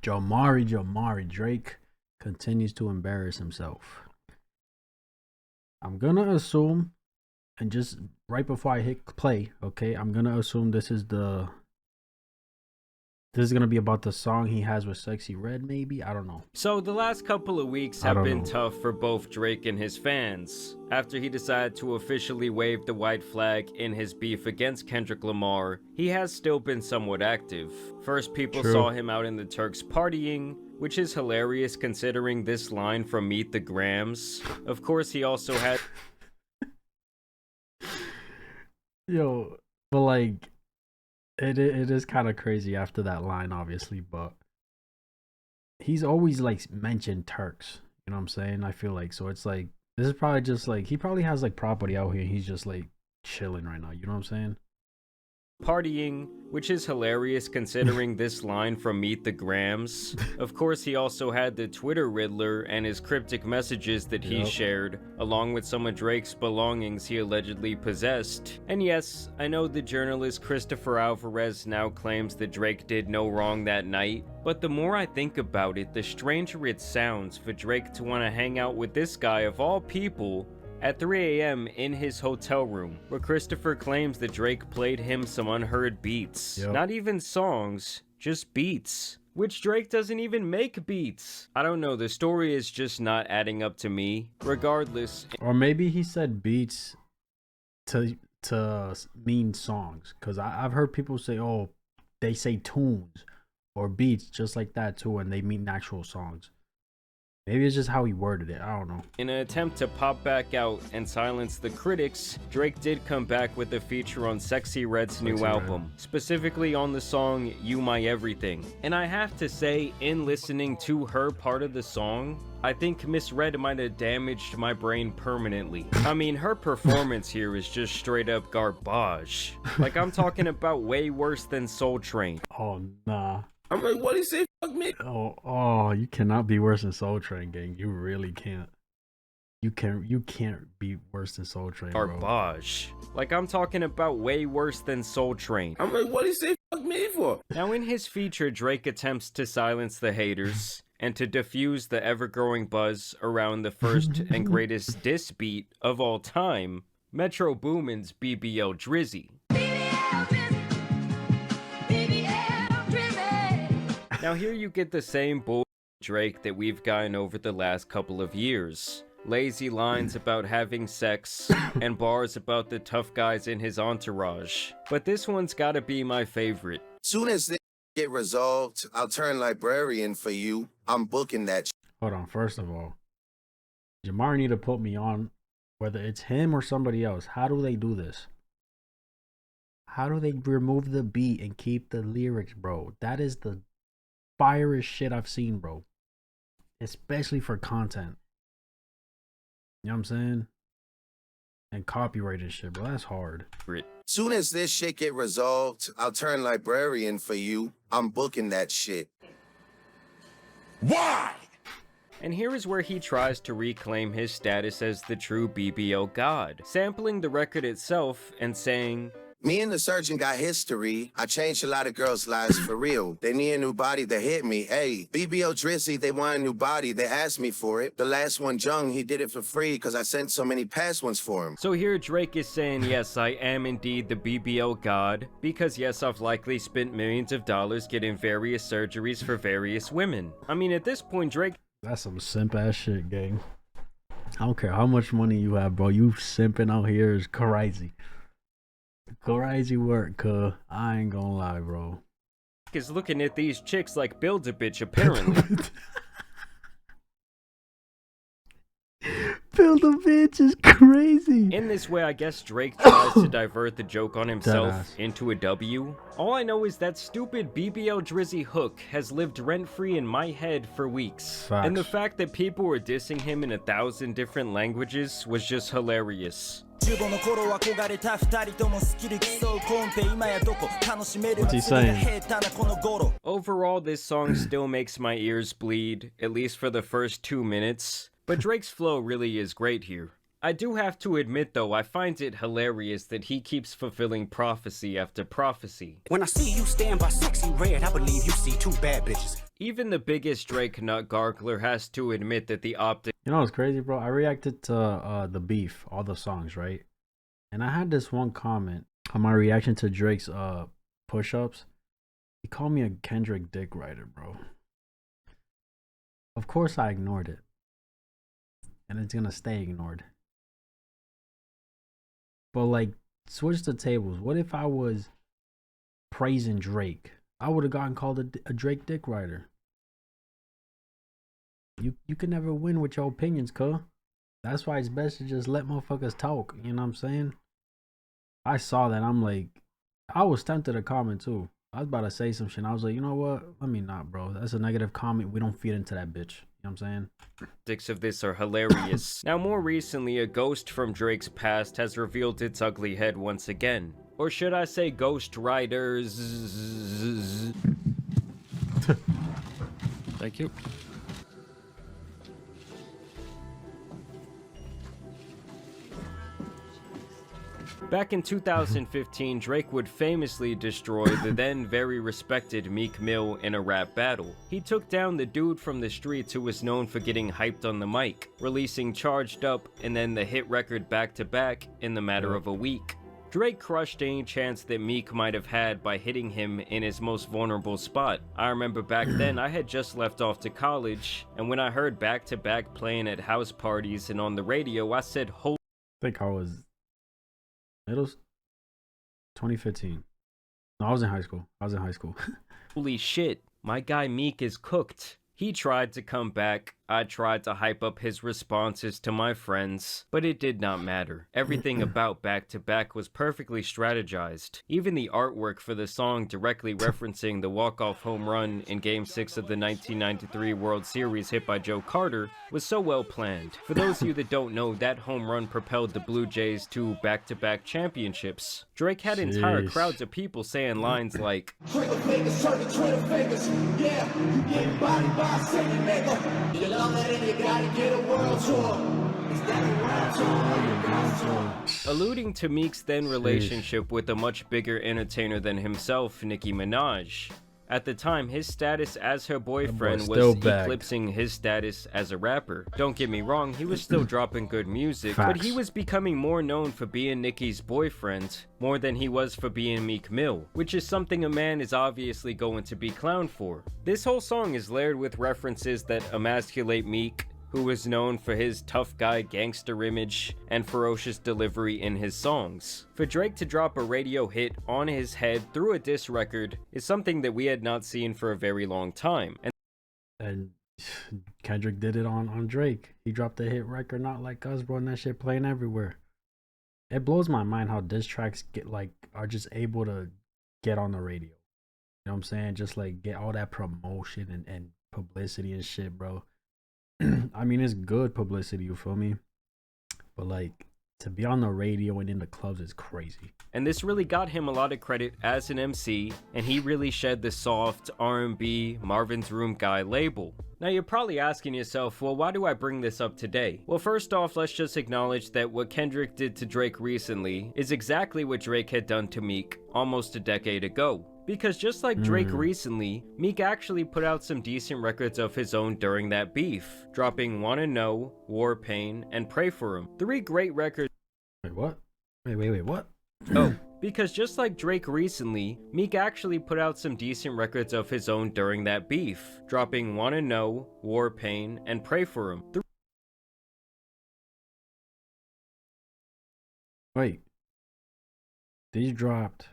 Jamari. Drake continues to embarrass himself. I'm gonna assume, and just right before I hit play, okay, I'm gonna assume this is gonna be about the song he has with Sexy Red, maybe? I don't know. So the last couple of weeks have been tough for both Drake and his fans. After he decided to officially wave the white flag in his beef against Kendrick Lamar, he has still been somewhat active. First, people saw him out in the Turks partying, which is hilarious considering this line from Meet the Grams. Of course, he also had... Yo, but like... It is kind of crazy after that line, obviously, but he's always like mentioned Turks. You know what I'm saying? I feel like so it's like this is probably just like he probably has like property out here. And he's just like chilling right now. You know what I'm saying? Partying, which is hilarious considering this line from Meet the Grams. Of course, he also had the Twitter Riddler and his cryptic messages that he shared, along with some of Drake's belongings he allegedly possessed. And yes, I know the journalist Christopher Alvarez now claims that Drake did no wrong that night, but the more I think about it, the stranger it sounds for Drake to want to hang out with this guy of all people at 3 a.m. in his hotel room, where Christopher claims that Drake played him some unheard beats. Not even songs, just beats. Which Drake doesn't even make beats. I don't know, the story is just not adding up to me. Regardless. Or maybe he said beats to mean songs. Because I've heard people say, oh, they say tunes or beats just like that too, and they mean actual songs. Maybe it's just how he worded it. I don't know. In an attempt to pop back out and silence the critics, Drake did come back with a feature on Sexy Red's new album, specifically on the song You My Everything. And I have to say, in listening to her part of the song, I think Miss Red might have damaged my brain permanently. I mean, her performance here is just straight up garbage. Like, I'm talking about way worse than Soul Train. Oh, nah. I'm like, what do you say? Fuck me. Oh, you cannot be worse than Soul Train, gang. You really can't. You can't be worse than Soul Train, bro. Garbage. Like, I'm talking about way worse than Soul Train. I'm like, what do you say? Fuck me for? Now, in his feature, Drake attempts to silence the haters and to diffuse the ever-growing buzz around the first and greatest diss beat of all time, Metro Boomin's BBL Drizzy. Now here you get the same bull Drake that we've gotten over the last couple of years. Lazy lines about having sex, and bars about the tough guys in his entourage. But this one's gotta be my favorite. Soon as this get resolved, I'll turn librarian for you. I'm booking that. Hold on, first of all, JAMARI need to put me on, whether it's him or somebody else. How do they do this? How do they remove the beat and keep the lyrics, bro? That is the firest shit I've seen, bro. Especially for content. You know what I'm saying? And copyrighted shit, bro. That's hard. Soon as this shit get resolved, I'll turn librarian for you. I'm booking that shit. Why? And here is where he tries to reclaim his status as the true BBO god, sampling the record itself and saying, me and the surgeon got history. I changed a lot of girls' lives for real. They need a new body to hit me. Hey, BBO Drizzy, they want a new body. They asked me for it. The last one, Jung, he did it for free because I sent so many past ones for him. So here Drake is saying, yes, I am indeed the BBO god, because yes, I've likely spent millions of dollars getting various surgeries for various women. I mean, at this point, Drake... That's some simp ass shit, gang. I don't care how much money you have, bro. You simping out here is crazy. Crazy work, cuz. I ain't gonna lie, bro. Is looking at these chicks like Build-A-Bitch, apparently. Build-A-Bitch is crazy. In this way, I guess Drake tries to divert the joke on himself into a W. All I know is that stupid BBL Drizzy hook has lived rent-free in my head for weeks. Facts. And the fact that people were dissing him in 1,000 different languages was just hilarious. What's he saying? Overall, this song still makes my ears bleed, at least for the first 2 minutes. But Drake's flow really is great here. I do have to admit though, I find it hilarious that he keeps fulfilling prophecy after prophecy. When I see you stand by Sexy Red, I believe you see two bad bitches. Even the biggest Drake nut gargler has to admit that the optics. You know what's crazy, bro? I reacted to the beef, all the songs, right? And I had this one comment on my reaction to Drake's push-ups. He called me a Kendrick dick rider, bro. Of course I ignored it. And it's gonna stay ignored. But like, switch the tables. What if I was praising Drake? I would have gotten called a Drake dick rider. You can never win with your opinions, cuh. That's why it's best to just let motherfuckers talk. You know what I'm saying? I saw that. I'm like, I was tempted to comment too. I was about to say some shit. And I was like, you know what? Let me not, bro. That's a negative comment. We don't feed into that bitch. You know what I'm saying? Optics of this are hilarious. Now, more recently, a ghost from Drake's past has revealed its ugly head once again. Or should I say Ghost Riders? Thank you. Back in 2015, Drake would famously destroy the then very respected Meek Mill in a rap battle. He took down the dude from the streets who was known for getting hyped on the mic, releasing Charged Up and then the hit record back to back in the matter of a week. Drake crushed any chance that Meek might have had by hitting him in his most vulnerable spot. I remember back then I had just left off to college, and when I heard back to back playing at house parties and on the radio, I said, "Holy." I think I was middle 2015. No, I was in high school. Holy shit, my guy Meek is cooked. He tried to come back. I tried to hype up his responses to my friends, but it did not matter. Everything about Back to Back was perfectly strategized. Even the artwork for the song directly referencing the walk-off home run in Game 6 of the 1993 World Series hit by Joe Carter was so well planned. For those of you that don't know, that home run propelled the Blue Jays to back-to-back championships. Drake had entire crowds of people saying lines like, Twinkle fingers, turn to Twitter fingers. Yeah, you get bodied by a singing nigga. You love that and you gotta get a world tour. Is that a world tour? Your girl's tour? alluding to Meek's then relationship with a much bigger entertainer than himself, Nicki Minaj. At the time, his status as her boyfriend was eclipsing his status as a rapper. Don't get me wrong, he was still dropping good music, but he was becoming more known for being Nicki's boyfriend more than he was for being Meek Mill, which is something a man is obviously going to be clowned for. This whole song is layered with references that emasculate Meek, who was known for his tough guy gangster image and ferocious delivery in his songs. For Drake to drop a radio hit on his head through a diss record is something that we had not seen for a very long time. And Kendrick did it on Drake. He dropped a hit record, Not Like Us, bro, and that shit playing everywhere. It blows my mind how diss tracks are just able to get on the radio. You know what I'm saying? Just like get all that promotion and publicity and shit, bro. I mean, it's good publicity, you feel me? But like, to be on the radio and in the clubs is crazy. And this really got him a lot of credit as an MC, and he really shed the soft R&B Marvin's Room guy label. Now you're probably asking yourself, well, why do I bring this up today? Well, first off, let's just acknowledge that what Kendrick did to Drake recently is exactly what Drake had done to Meek almost a decade ago. Because just like Drake recently, Meek actually put out some decent records of his own during that beef, dropping Wanna Know, War Pain, and Pray For Him. 3 great records. Wait, what? Wait, what? Oh, because just like Drake recently, Meek actually put out some decent records of his own during that beef, dropping Wanna Know, War Pain, and Pray For Him. Wait. These dropped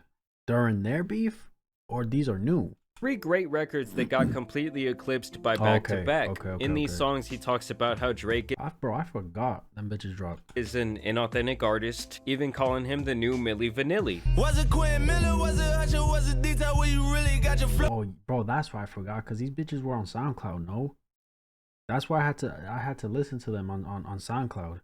during their beef? Or these are new? 3 great records that got completely eclipsed by Back to Back. In these songs, he talks about how Drake I forgot them bitches dropped. is an inauthentic artist, even calling him the new Milli Vanilli. Was it Quinn Miller? Was it Usher? Was it detail where you really got your flow? Oh, bro, that's why I forgot, because these bitches were on SoundCloud, no? That's why I had to listen to them on SoundCloud.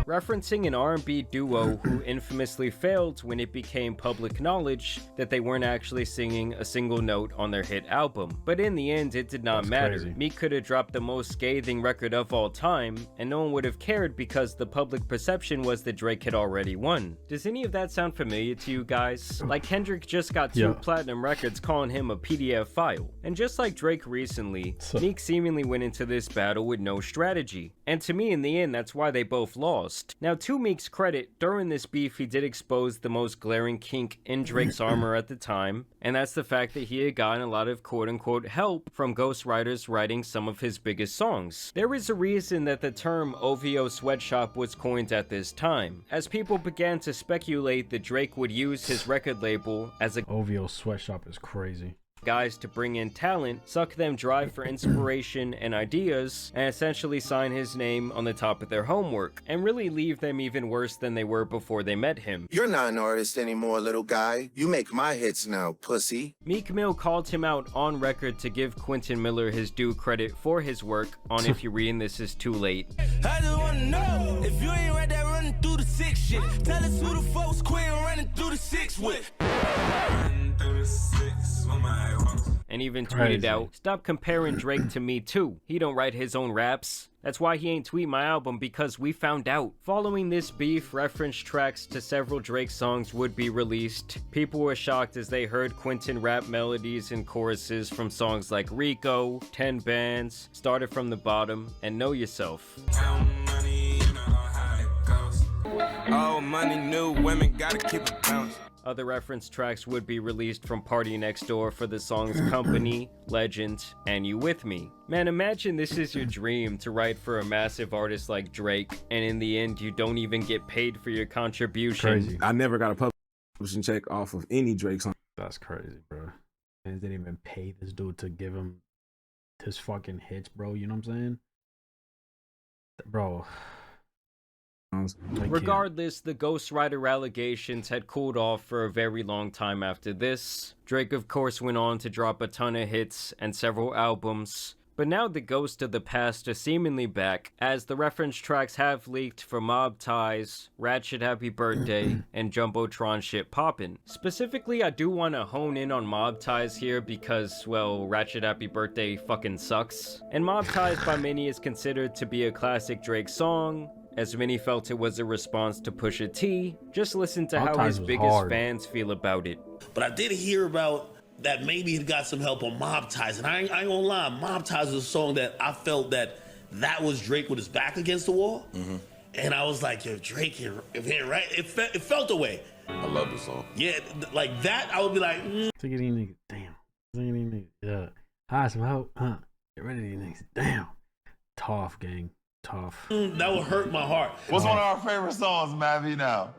referencing an R&B duo who infamously failed when it became public knowledge that they weren't actually singing a single note on their hit album. But in the end, it did not matter. Crazy. Meek could have dropped the most scathing record of all time, and no one would have cared because the public perception was that Drake had already won. Does any of that sound familiar to you guys? Like Kendrick just got 2 platinum records calling him a PDF file. And just like Drake recently, Meek seemingly went into this battle with no strategy. And to me, in the end, that's why they both lost. Now, to Meek's credit, during this beef, he did expose the most glaring kink in Drake's armor at the time, and that's the fact that he had gotten a lot of quote-unquote help from ghostwriters writing some of his biggest songs. There is a reason that the term OVO sweatshop was coined at this time, as people began to speculate that Drake would use his record label as a OVO sweatshop is crazy. guys to bring in talent, suck them dry for inspiration and ideas, and essentially sign his name on the top of their homework, and really leave them even worse than they were before they met him. You're not an artist anymore, little guy. You make my hits now, pussy. Meek Mill called him out on record to give Quentin Miller his due credit for his work on If You're Reading This Is Too Late. I just wanna know if you ain't right there running through the 6 shit. Tell us who the folks quit running through the 6 with. And even tweeted out, "Stop comparing Drake to me too. He don't write his own raps. That's why he ain't tweet my album, because we found out." Following this beef, reference tracks to several Drake songs would be released. People were shocked as they heard Quentin rap melodies and choruses from songs like Rico, 10 Bands, Started From the Bottom, and Know Yourself. Oh, money, new women, gotta keep it bouncing. Other reference tracks would be released from Party Next Door for the songs Company, Legend, and You With Me. Man, imagine this is your dream, to write for a massive artist like Drake, and in the end you don't even get paid for your contribution. Crazy. I never got a publishing check off of any Drake song. That's crazy, bro. And they didn't even pay this dude to give him his fucking hits, bro. You know what I'm saying? Bro. Regardless, the ghostwriter allegations had cooled off for a very long time after this. Drake, of course, went on to drop a ton of hits and several albums. But now the ghosts of the past are seemingly back, as the reference tracks have leaked for Mob Ties, Ratchet Happy Birthday, and Jumbotron Shit Poppin'. Specifically, I do want to hone in on Mob Ties here because, well, Ratchet Happy Birthday fucking sucks. And Mob Ties by many is considered to be a classic Drake song, as many felt it was a response to Pusha T. Just listen to how his biggest fans feel about it. But I did hear about that maybe he got some help on Mob Ties, and I ain't gonna lie, Mob Ties was a song that I felt that was Drake with his back against the wall, and I was like, yo, Drake, if he ain't right, it felt away. I love the song. Yeah, like that, I would be like, Take it easy, nigga. Damn. Take it easy, nigga. Yeah. Hide some help, huh? Get rid of these niggas. Damn. Tough, gang. Tough. that would hurt my heart. What's one of our favorite songs, Mavi, now?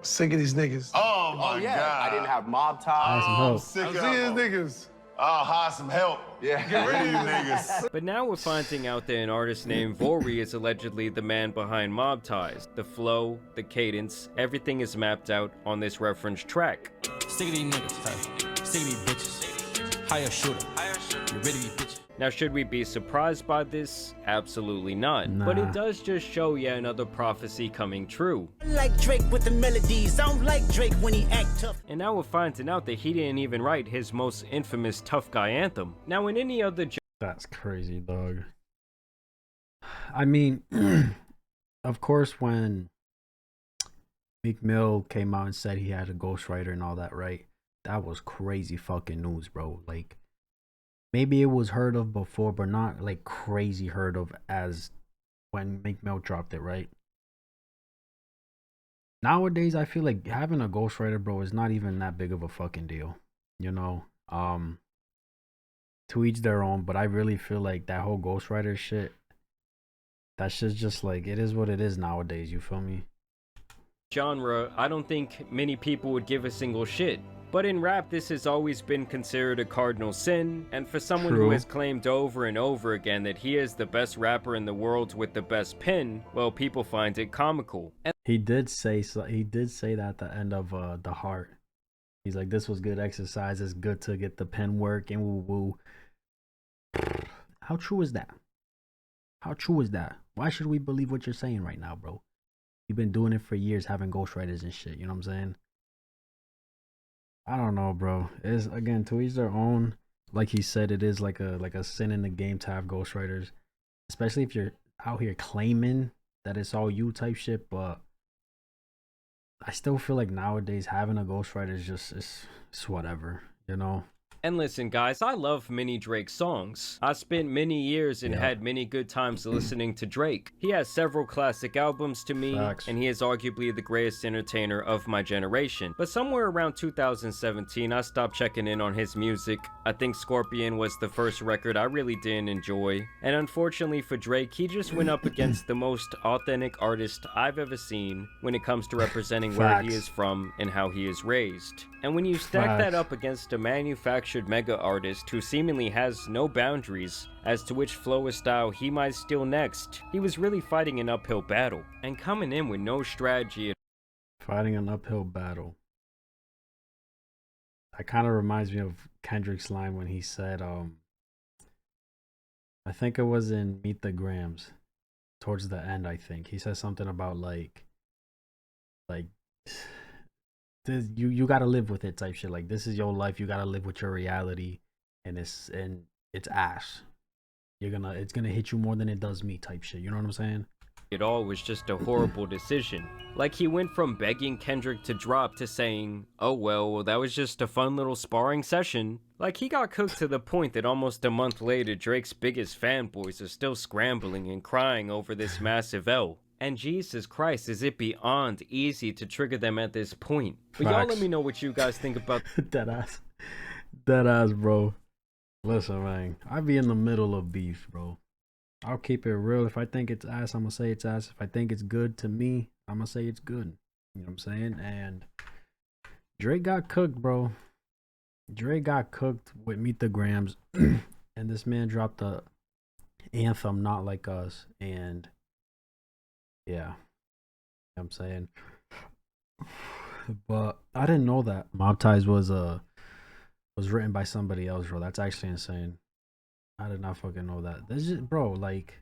Sick of these niggas. Oh, my God. I didn't have Mob Ties. I'm sick of these niggas. Oh, hide some help. Yeah. Get rid of these niggas. But now we're finding out that an artist named Vori is allegedly the man behind Mob Ties. The flow, the cadence, everything is mapped out on this reference track. Sick of these niggas, hey. Sick of these bitches. Hire shooter. Get rid of these bitches. Now, should we be surprised by this? Absolutely not. Nah. But it does just show yet another prophecy coming true. I like Drake with the melodies. I don't like Drake when he act tough. And now we're finding out that he didn't even write his most infamous tough guy anthem. Now, in any other That's crazy, dog. I mean, of course, when Meek Mill came out and said he had a ghostwriter and all that, right? That was crazy fucking news, bro. Like, maybe it was heard of before, but not like crazy heard of as when Meek Mill dropped it, right? Nowadays, I feel like having a ghostwriter, bro, is not even that big of a fucking deal. You know? To each their own, but I really feel like that whole ghostwriter shit, that shit's just like, it is what it is nowadays, you feel me? genre, I don't think many people would give a single shit. But in rap, this has always been considered a cardinal sin, and for someone who has claimed over and over again that he is the best rapper in the world with the best pen, well, people find it comical. And he did say that at the end of The Heart. He's like, this was good exercise, it's good to get the pen work and woo woo. How true is that? How true is that? Why should we believe what you're saying right now, bro? You've been doing it for years, having ghostwriters and shit. You know what I'm saying? I don't know, bro. It's again, to each their own. Like he said, it is like a sin in the game to have ghostwriters, especially if you're out here claiming that it's all you type shit. But I still feel like nowadays having a ghostwriter is just it's whatever, you know. And listen, guys, I love many Drake songs. I spent many years and had many good times listening to Drake. He has several classic albums to me, and he is arguably the greatest entertainer of my generation. But somewhere around 2017, I stopped checking in on his music. I think Scorpion was the first record I really didn't enjoy. And unfortunately for Drake, he just went up against the most authentic artist I've ever seen when it comes to representing where he is from and how he is raised. And when you stack that up against a manufactured mega artist who seemingly has no boundaries as to which flow or style he might steal next, he was really fighting an uphill battle and coming in with no strategy. Fighting an uphill battle. That kind of reminds me of Kendrick's line when he said, I think it was in Meet the Grams, towards the end, I think. He says something about like this, you gotta live with it type shit. Like, this is your life, you gotta live with your reality, and it's ass. It's gonna hit you more than it does me type shit. You know what I'm saying? It all was just a horrible decision. Like, he went from begging Kendrick to drop to saying, oh well, that was just a fun little sparring session. Like, he got cooked to the point that almost a month later, Drake's biggest fanboys are still scrambling and crying over this massive L. And Jesus Christ, is it beyond easy to trigger them at this point. But y'all let me know what you guys think about Deadass, bro. Listen, man, I be in the middle of beef, bro. I'll keep it real. If I think it's ass, I'm gonna say it's ass. If I think it's good to me, I'm gonna say it's good. You know what I'm saying? And Drake got cooked, bro. Drake got cooked with Meet the Grams. And this man dropped the anthem Not Like Us. And yeah, you know what I'm saying? But I didn't know that Mob Ties was written by somebody else, bro. That's actually insane. I did not fucking know that. This is, bro, like,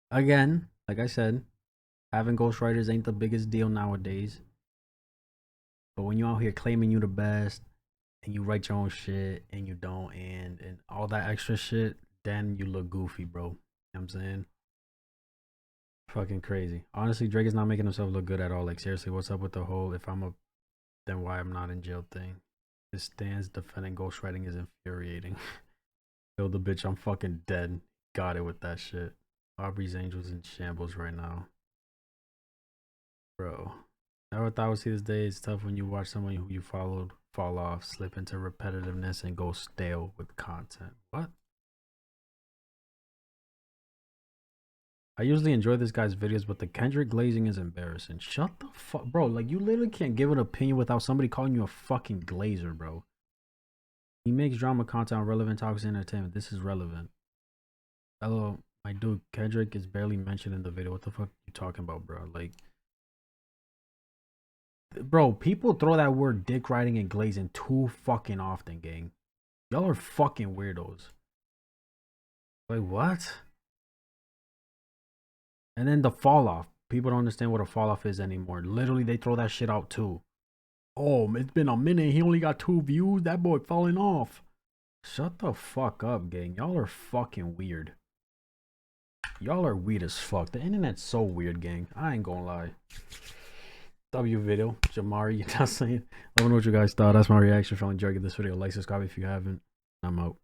again, like I said, having ghostwriters ain't the biggest deal nowadays. But when you out here claiming you the best and you write your own shit and you don't, and all that extra shit, then you look goofy, bro. You know what I'm saying? Fucking crazy. Honestly, Drake is not making himself look good at all. Like, seriously, what's up with the whole if I'm a then why I'm not in jail thing? His stance defending ghostwriting is infuriating. Kill the bitch, I'm fucking dead. Got it with that shit. Aubrey's Angels in shambles right now. Bro. Never thought I would see this day. It's tough when you watch someone who you followed fall off, slip into repetitiveness, and go stale with content. What? I usually enjoy this guy's videos, but the Kendrick glazing is embarrassing. Shut the fuck, bro. Like, you literally can't give an opinion without somebody calling you a fucking glazer, bro. He makes drama content on relevant topics and entertainment. This is relevant. Hello, my dude. Kendrick is barely mentioned in the video. What the fuck are you talking about, bro? Like, bro, people throw that word dick riding and glazing too fucking often, gang. Y'all are fucking weirdos. Like, what? And then the fall off. People don't understand what a fall off is anymore. Literally, they throw that shit out too. Oh, it's been a minute. He only got 2 views. That boy falling off. Shut the fuck up, gang. Y'all are fucking weird. Y'all are weird as fuck. The internet's so weird, gang. I ain't gonna lie. W video. JAMARI, you know what I'm saying? Let me know what you guys thought. That's my reaction. If you enjoyed this video, like, subscribe if you haven't. I'm out.